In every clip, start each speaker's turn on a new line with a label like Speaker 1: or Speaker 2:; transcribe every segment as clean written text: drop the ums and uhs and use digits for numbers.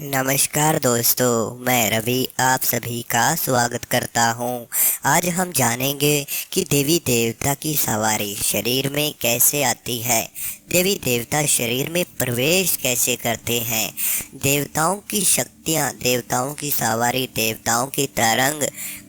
Speaker 1: नमस्कार दोस्तों, मैं रवि आप सभी का स्वागत करता हूं। आज हम जानेंगे कि देवी देवता की सवारी शरीर में कैसे आती है। देवी देवता शरीर में प्रवेश कैसे करते हैं। देवताओं की शक्तियां, देवताओं की सवारी, देवताओं की तरंग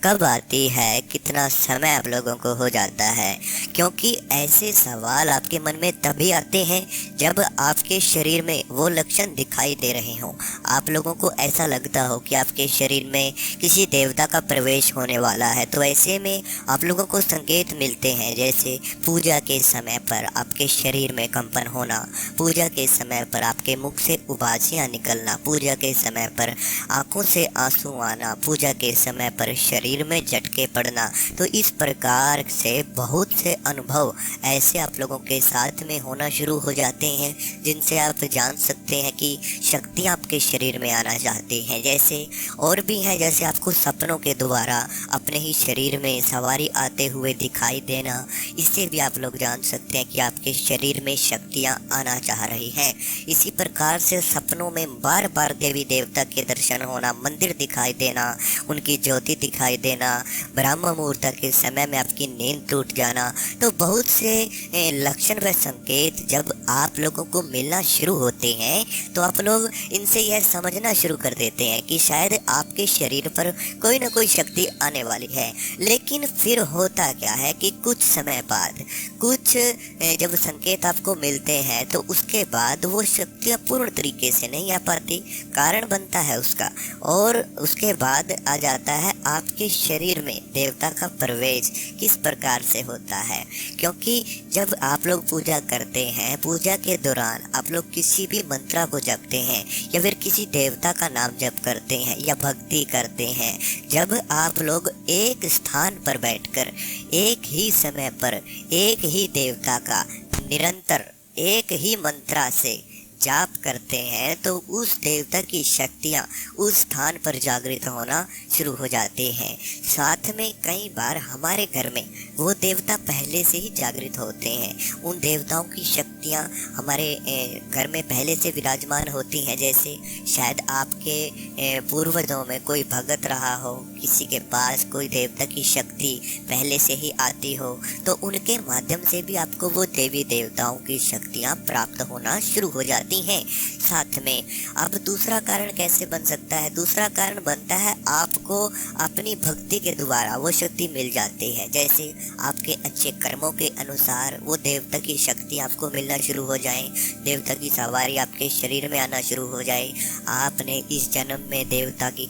Speaker 1: कब आती है, कितना समय आप लोगों को हो जाता है। क्योंकि ऐसे सवाल आपके मन में तभी आते हैं जब आपके शरीर में वो लक्षण दिखाई दे रहे हों। आप लोगों को ऐसा लगता हो कि आपके शरीर में किसी देवता का प्रवेश होने वाला है, तो ऐसे में आप लोगों को संकेत मिलते हैं, जैसे पूजा के समय पर आपके शरीर में कंपन होना, पूजा के समय पर आपके मुख से उबासियाँ निकलना, पूजा के समय पर आंखों से आंसू आना, पूजा के समय पर शरीर में झटके पड़ना। तो इस प्रकार से बहुत से अनुभव ऐसे आप लोगों के साथ में होना शुरू हो जाते हैं, जिनसे आप जान सकते हैं कि शक्तियाँ आपके शरीर में आना चाहती हैं। जैसे और भी हैं, जैसे आपको सपनों के द्वारा अपने ही शरीर में सवारी आते हुए दिखाई देना, इससे भी आप लोग जान सकते हैं कि आपके शरीर में शक्तियाँ आना चाह रही हैं। इसी प्रकार से सपनों में बार बार देवी देवता के दर्शन होना, मंदिर दिखाई देना, उनकी ज्योति दिखाई देना, ब्रह्म मुहूर्त के समय में आपकी नींद टूट जाना, तो बहुत से लक्षण व संकेत जब आप लोगों को मिलना शुरू होते हैं, तो आप लोग इनसे यह समझना शुरू कर देते हैं कि शायद आपके शरीर पर कोई ना कोई शक्ति आने वाली है। लेकिन फिर होता क्या है कि कुछ समय बाद कुछ जब संकेत आपको मिलते हैं, तो उसके बाद वो शक्तियाँ पूर्ण तरीके से नहीं आ पाती, कारण बनता है उसका। और उसके बाद आ जाता है आपके शरीर में देवता का प्रवेश किस प्रकार से होता है। क्योंकि जब आप लोग पूजा करते हैं, पूजा के दौरान आप लोग किसी भी मंत्र को जपते हैं या फिर किसी देवता का नाम जप करते हैं या भक्ति करते हैं, जब आप लोग एक स्थान पर बैठकर एक ही समय पर एक ही देवता का निरंतर एक ही मंत्र से जाप करते हैं, तो उस देवता की शक्तियाँ उस स्थान पर जागृत होना शुरू हो जाते हैं। साथ में कई बार हमारे घर में वो देवता पहले से ही जागृत होते हैं। उन देवताओं की शक्तियाँ हमारे घर में पहले से विराजमान होती हैं। जैसे शायद आपके पूर्वजों में कोई भगत रहा हो, किसी के पास कोई देवता की शक्ति पहले से ही आती हो, तो उनके माध्यम से भी आपको वो देवी देवताओं की शक्तियाँ प्राप्त होना शुरू हो जाती हैं। साथ में अब दूसरा कारण कैसे बन सकता है? दूसरा कारण बनता है आपको अपनी भक्ति के द्वारा वो शक्ति मिल जाती है। जैसे आपके अच्छे कर्मों के अनुसार वो देवता की शक्ति आपको मिलना शुरू हो जाए, देवता की सवारी आपके शरीर में आना शुरू हो जाए। आपने इस जन्म में देवता की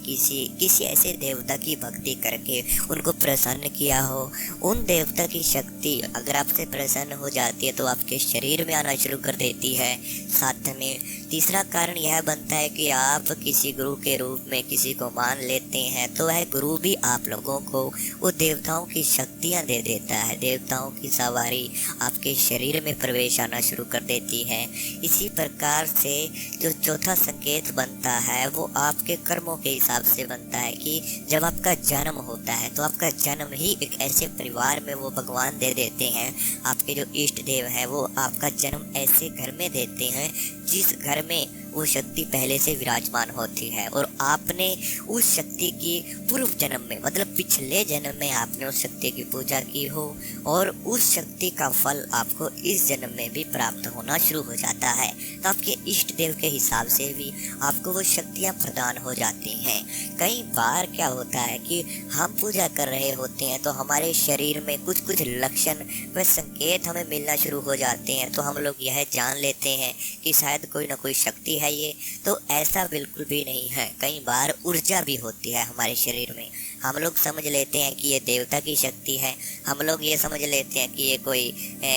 Speaker 1: किसी ऐसे देवता की भक्ति करके उनको प्रसन्न किया हो, उन देवता की शक्ति अगर आपसे प्रसन्न हो जाती है तो आपके शरीर में आना शुरू कर देती है। साथ में तीसरा कारण यह बनता है कि आप किसी गुरु के रूप में किसी को मान लेते हैं, तो वह गुरु भी आप लोगों को वो देवताओं की शक्तियाँ दे देता है। देवताओं की सवारी आपके शरीर में प्रवेश आना शुरू कर देती है। इसी प्रकार से जो चौथा संकेत बनता है वो आपके कर्मों के हिसाब से बनता है कि जब आपका जन्म होता है, तो आपका जन्म ही एक ऐसे परिवार में वो भगवान दे देते हैं। आपके जो इष्ट देव हैं वो आपका जन्म ऐसे घर में देते हैं जिस घर में वो शक्ति पहले से विराजमान होती है, और आपने उस शक्ति की पूर्व जन्म में, मतलब पिछले जन्म में आपने उस शक्ति की पूजा की हो, और उस शक्ति का फल आपको इस जन्म में भी प्राप्त होना शुरू हो जाता है। तो आपके इष्ट देव के हिसाब से भी आपको वो शक्तियाँ प्रदान हो जाती हैं। कई बार क्या होता है कि हम पूजा कर रहे होते हैं, तो हमारे शरीर में कुछ कुछ लक्षण व संकेत हमें मिलना शुरू हो जाते हैं, तो हम लोग यह जान लेते हैं कि शायद कोई ना कोई शक्ति है ये। तो ऐसा बिल्कुल भी नहीं है। कई बार ऊर्जा भी होती है हमारे शरीर में, हम लोग समझ लेते हैं कि ये देवता की शक्ति है, हम लोग ये समझ लेते हैं कि ये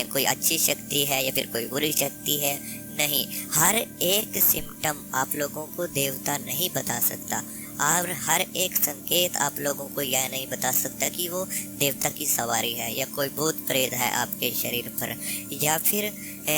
Speaker 1: कोई अच्छी शक्ति है या फिर कोई बुरी शक्ति है। नहीं, हर एक सिम्टम आप लोगों को देवता नहीं बता सकता, और हर एक संकेत आप लोगों को यह नहीं बता सकता कि वो देवता की सवारी है या कोई भूत प्रेत है आपके शरीर पर। या फिर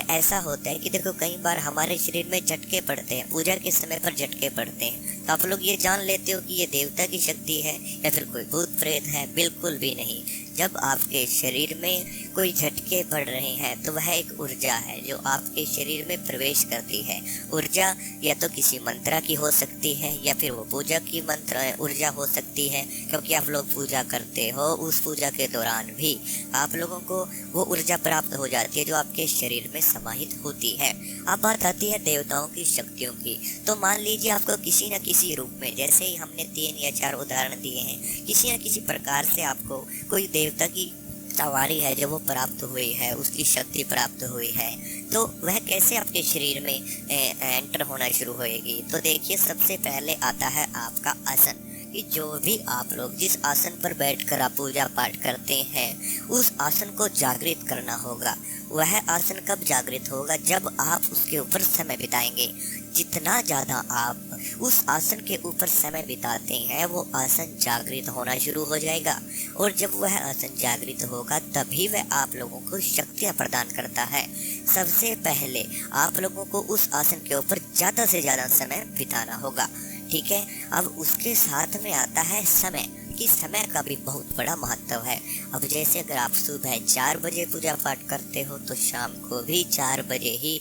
Speaker 1: ऐसा होता है कि देखो, कई बार हमारे शरीर में झटके पड़ते हैं, पूजा के समय पर झटके पड़ते हैं, तो आप लोग ये जान लेते हो कि ये देवता की शक्ति है या फिर कोई भूत प्रेत है? बिल्कुल भी नहीं। जब आपके शरीर में कोई झटके पड़ रहे हैं तो वह एक ऊर्जा है जो आपके शरीर में प्रवेश करती है। ऊर्जा या तो किसी मंत्रा की हो सकती है या फिर वो पूजा की मंत्र ऊर्जा हो सकती है, क्योंकि आप लोग पूजा करते हो। उस पूजा के दौरान भी आप लोगों को वो ऊर्जा प्राप्त हो जाती है जो आपके शरीर में समाहित होती है। अब बात आती है देवताओं की शक्तियों की। तो मान लीजिए आपको किसी न किसी रूप में, जैसे ही हमने 3 या 4 उदाहरण दिए हैं, किसी न किसी प्रकार से आपको कोई देवता की सवारी है जो वो प्राप्त हुई है, उसकी शक्ति प्राप्त हुई है, तो वह कैसे आपके शरीर में एंटर होना शुरू होएगी? तो देखिए, सबसे पहले आता है आपका आसन, कि जो भी आप लोग जिस आसन पर बैठकर आप पूजा पाठ करते हैं, उस आसन को जागृत करना होगा। वह आसन कब जागृत होगा? जब आप उसके ऊपर समय बिताएंगे। जितना ज़्यादा आप उस आसन के ऊपर समय बिताते हैं, वो आसन जागृत होना शुरू हो जाएगा, और जब वह आसन जागृत होगा तभी वह आप लोगों को शक्तियाँ प्रदान करता है। सबसे पहले आप लोगों को उस आसन के ऊपर ज़्यादा से ज़्यादा समय बिताना होगा, ठीक है। अब उसके साथ में आता है समय, कि समय का भी बहुत बड़ा महत्व है। अब जैसे अगर आप सुबह 4 बजे पूजा पाठ करते हो तो शाम को भी 4 बजे ही,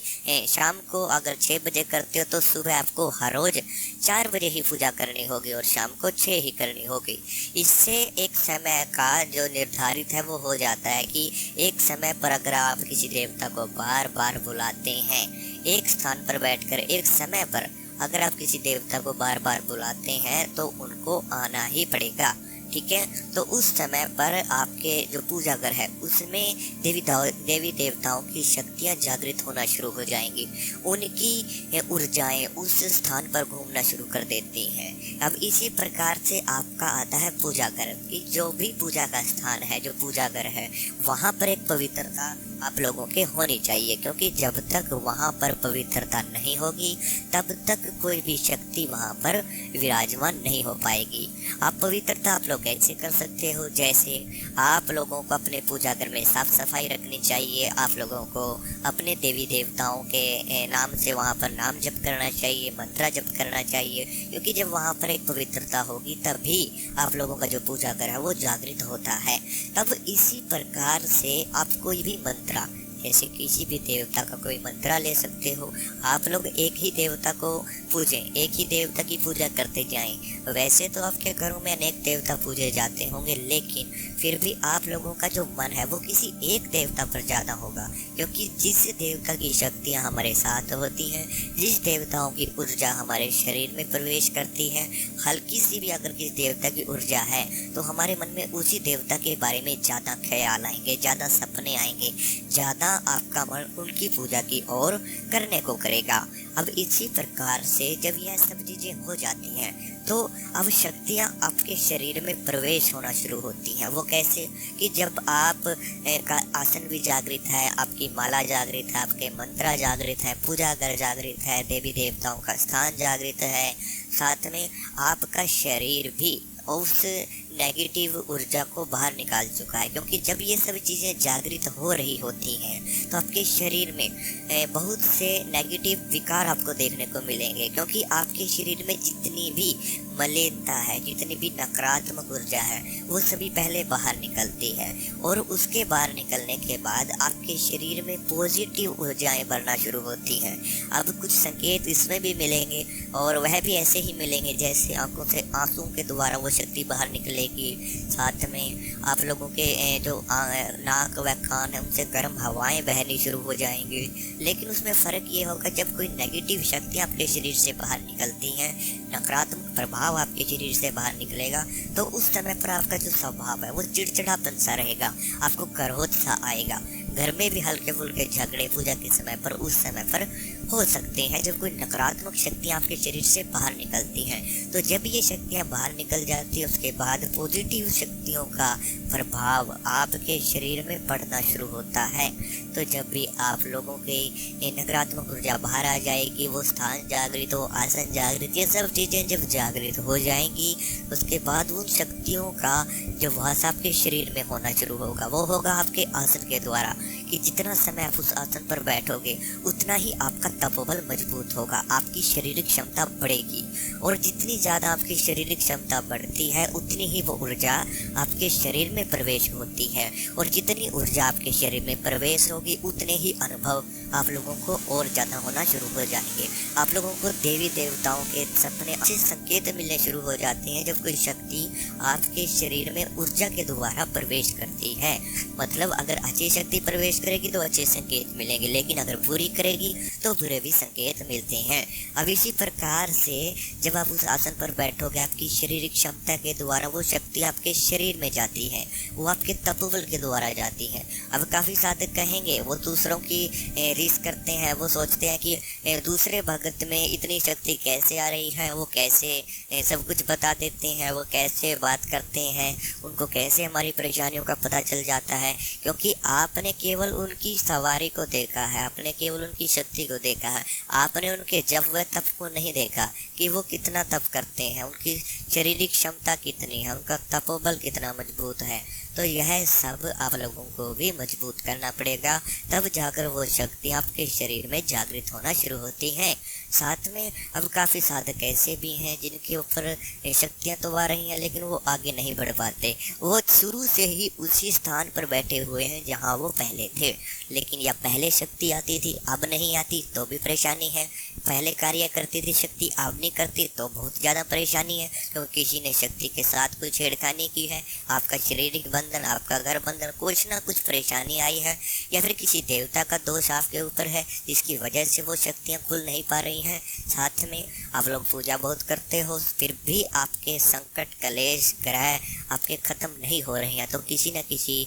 Speaker 1: शाम को अगर 6 बजे करते हो तो सुबह आपको हर रोज 4 बजे ही पूजा करनी होगी और शाम को 6 ही करनी होगी। इससे एक समय का जो निर्धारित है वो हो जाता है कि एक समय पर अगर आप किसी देवता को बार बार बुलाते हैं, एक स्थान पर बैठकर एक समय पर अगर आप किसी देवता को बार बार बुलाते हैं तो उनको आना ही पड़ेगा, ठीक है। तो उस समय पर आपके जो पूजा घर है उसमें देवी देवताओं की शक्तियाँ जागृत होना शुरू हो जाएंगी। उनकी ऊर्जाएं उस स्थान पर घूमना शुरू कर देती हैं। अब इसी प्रकार से आपका आता है पूजा घर, कि जो भी पूजा का स्थान है, जो पूजा घर है, वहाँ पर एक पवित्रता आप लोगों के होनी चाहिए, क्योंकि जब तक वहाँ पर पवित्रता नहीं होगी तब तक कोई भी शक्ति वहाँ पर विराजमान नहीं हो पाएगी। आप पवित्रता आप लोग कैसे कर सकते हो? जैसे आप लोगों को अपने पूजा घर में साफ सफाई रखनी चाहिए, आप लोगों को अपने देवी देवताओं के नाम से वहाँ पर नाम जप करना चाहिए, मंत्रा जप करना चाहिए, क्योंकि जब वहाँ पर एक पवित्रता होगी तभी आप लोगों का जो पूजा घर है वो जागृत होता है। तब इसी प्रकार से आप कोई भी मंत्रा, जैसे किसी भी देवता का कोई मंत्रा ले सकते हो। आप लोग एक ही देवता को पूजें, एक ही देवता की पूजा करते जाएं। वैसे तो आपके घरों में अनेक देवता पूजे जाते होंगे, लेकिन फिर भी आप लोगों का जो मन है वो किसी एक देवता पर ज़्यादा होगा, क्योंकि जिस देवता की शक्तियाँ हमारे साथ होती हैं, जिस देवताओं की ऊर्जा हमारे शरीर में प्रवेश करती है, हल्की सी भी अगर किसी देवता की ऊर्जा है तो हमारे मन में उसी देवता के बारे में ज़्यादा ख्याल आएंगे, ज़्यादा सपने आएंगे, ज़्यादा आपका मन उनकी पूजा की ओर करने को करेगा। अब इसी प्रकार से जब यह सब चीज़ें हो जाती हैं तो अब शक्तियाँ आपके शरीर में प्रवेश होना शुरू होती हैं। वो कैसे? कि जब आप का आसन भी जागृत है, आपकी माला जागृत है, आपके मंत्रा जागृत है, पूजा घर जागृत है, देवी देवताओं का स्थान जागृत है, साथ में आपका शरीर भी उस नेगेटिव ऊर्जा को बाहर निकाल चुका है। क्योंकि जब ये सब चीज़ें जागृत हो रही होती हैं तो आपके शरीर में बहुत से नेगेटिव विकार आपको देखने को मिलेंगे, क्योंकि आपके शरीर में जितनी भी मलिनता है, जितनी भी नकारात्मक ऊर्जा है, वो सभी पहले बाहर निकलती है, और उसके बाहर निकलने के बाद आपके शरीर में पॉजिटिव ऊर्जाएं बढ़ना शुरू होती हैं। अब कुछ संकेत इसमें भी मिलेंगे, और वह भी ऐसे ही मिलेंगे जैसे आंखों से आंसू के द्वारा वो शक्ति बाहर निकलेगी। साथ में आप लोगों के जो नाक व कान है उनसे गर्म हवाएं बहनी शुरू हो जाएंगी। लेकिन उसमें फ़र्क ये होगा, जब कोई नेगेटिव शक्ति आपके शरीर से बाहर निकलती हैं, नकारात्मक प्रभाव आपके शरीर से बाहर निकलेगा, तो उस समय पर आपका जो स्वभाव है वो चिड़चिड़ापन सा रहेगा, आपको क्रोध सा आएगा। घर में भी हल्के फुल्के झगड़े पूजा के समय पर उस समय पर हो सकते हैं, जब कोई नकारात्मक शक्तियाँ आपके शरीर से बाहर निकलती हैं। तो जब ये शक्तियाँ बाहर निकल जाती हैं उसके बाद पॉजिटिव शक्तियों का प्रभाव आपके शरीर में पड़ना शुरू होता है। तो जब भी आप लोगों के ये नकारात्मक ऊर्जा बाहर आ जाएगी, वो स्थान जागृत हो, आसन जागृत, ये सब चीज़ें जब जागृत हो जाएंगी, उसके बाद उन शक्तियों का जो वास आपके शरीर में होना शुरू होगा, वो होगा आपके आसन के द्वारा। कि जितना समय आप उस आसन पर बैठोगे उतना ही आपका तपोबल मजबूत होगा, आपकी शारीरिक क्षमता बढ़ेगी। और जितनी ज़्यादा आपकी शारीरिक क्षमता बढ़ती है उतनी ही वो ऊर्जा आपके शरीर में प्रवेश होती है, और जितनी ऊर्जा आपके शरीर में प्रवेश होगी उतने ही अनुभव आप लोगों को और ज़्यादा होना शुरू हो जाएंगे। आप लोगों को देवी देवताओं के सपने अच्छे संकेत मिलने शुरू हो जाते हैं जब कोई शक्ति आपके शरीर में ऊर्जा के द्वारा प्रवेश करती है। मतलब अगर अच्छी शक्ति प्रवेश करेगी तो अच्छे संकेत मिलेंगे, लेकिन अगर बुरी करेगी तो बुरे भी संकेत मिलते हैं। अब इसी प्रकार से जब आप उस आसन पर बैठोगे, आपकी शारीरिक क्षमता के द्वारा वो शक्ति आपके शरीर में जाती है, वो आपके तपोबल के द्वारा जाती है। अब काफ़ी साधक कहेंगे वो दूसरों की रीस करते हैं, वो सोचते हैं कि दूसरे भगत में इतनी शक्ति कैसे आ रही है, वो कैसे सब कुछ बता देते हैं, वो कैसे बात करते हैं, उनको कैसे हमारी परेशानियों का पता चल जाता है। क्योंकि आपने केवल उनकी सवारी को देखा है, आपने केवल उनकी शक्ति को देखा है, आपने उनके जप व तप को नहीं देखा कि वो कितना तप करते हैं, उनकी शारीरिक क्षमता कितनी है, उनका तपोबल कितना मजबूत है। तो यह सब आप लोगों को भी मजबूत करना पड़ेगा, तब जाकर वो शक्ति आपके शरीर में जागृत होना शुरू होती है। साथ में अब काफ़ी साधक ऐसे भी हैं जिनके ऊपर शक्तियाँ तो आ रही हैं लेकिन वो आगे नहीं बढ़ पाते, वो शुरू से ही उसी स्थान पर बैठे हुए हैं जहाँ वो पहले थे। लेकिन या पहले शक्ति आती थी अब नहीं आती तो भी परेशानी है, पहले कार्य करती थी शक्ति अब नहीं करती तो बहुत ज़्यादा परेशानी है, क्योंकि किसी ने शक्ति के साथ कुछ छेड़खानी की है, आपका शारीरिक बंधन, आपका घर बंधन, कुछ ना कुछ परेशानी आई है, या फिर किसी देवता का दोष आपके ऊपर है जिसकी वजह से वो शक्तियाँ खुल नहीं पा रही हैं। साथ में आप लोग पूजा बहुत करते हो फिर भी आपके संकट, कलेश, ग्रह आपके ख़त्म नहीं हो रहे हैं, तो किसी न किसी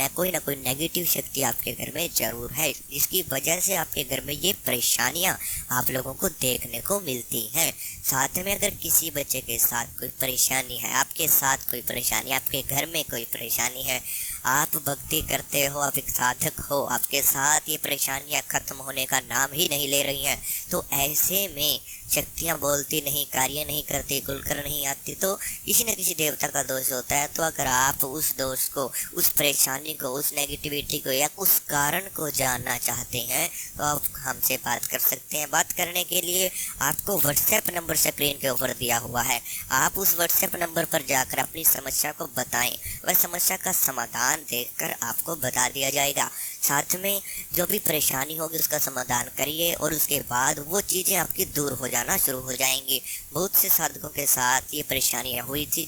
Speaker 1: न कोई नेगेटिव शक्ति आपके घर में ज़रूर है, जिसकी वजह से आपके घर में ये परेशानियाँ आप लोगों को देखने को मिलती हैं। साथ में अगर किसी बच्चे के साथ कोई परेशानी है, आपके साथ कोई परेशानी, आपके घर में कोई परेशानी है, आप भक्ति करते हो, आप एक साधक हो, आपके साथ ये परेशानियां खत्म होने का नाम ही नहीं ले रही हैं, तो ऐसे में शक्तियां बोलती नहीं, कार्य नहीं करती, खुलकर नहीं आती, तो किसी न किसी देवता का दोष होता है। तो अगर आप उस दोष को, उस परेशानी को, उस नेगेटिविटी को या उस कारण को जानना चाहते हैं तो आप हमसे बात कर सकते हैं। बात करने के लिए आपको व्हाट्सएप नंबर स्क्रीन के ऊपर दिया हुआ है, आप उस व्हाट्सएप नंबर पर जाकर अपनी समस्या को बताएं, वह समस्या का समाधान देखकर आपको बता दिया जाएगा। साथ में जो भी परेशानी होगी उसका समाधान करिए और उसके बाद वो चीज़ें आपकी दूर हो जाना शुरू हो जाएंगी। बहुत से साधकों के साथ ये परेशानियाँ हुई थी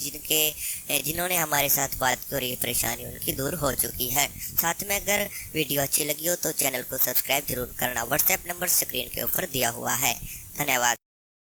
Speaker 1: जिन्होंने हमारे साथ बात की और ये परेशानी उनकी दूर हो चुकी है। साथ में अगर वीडियो अच्छी लगी हो तो चैनल को सब्सक्राइब जरूर करना। व्हाट्सएप नंबर स्क्रीन के ऊपर दिया हुआ है। धन्यवाद।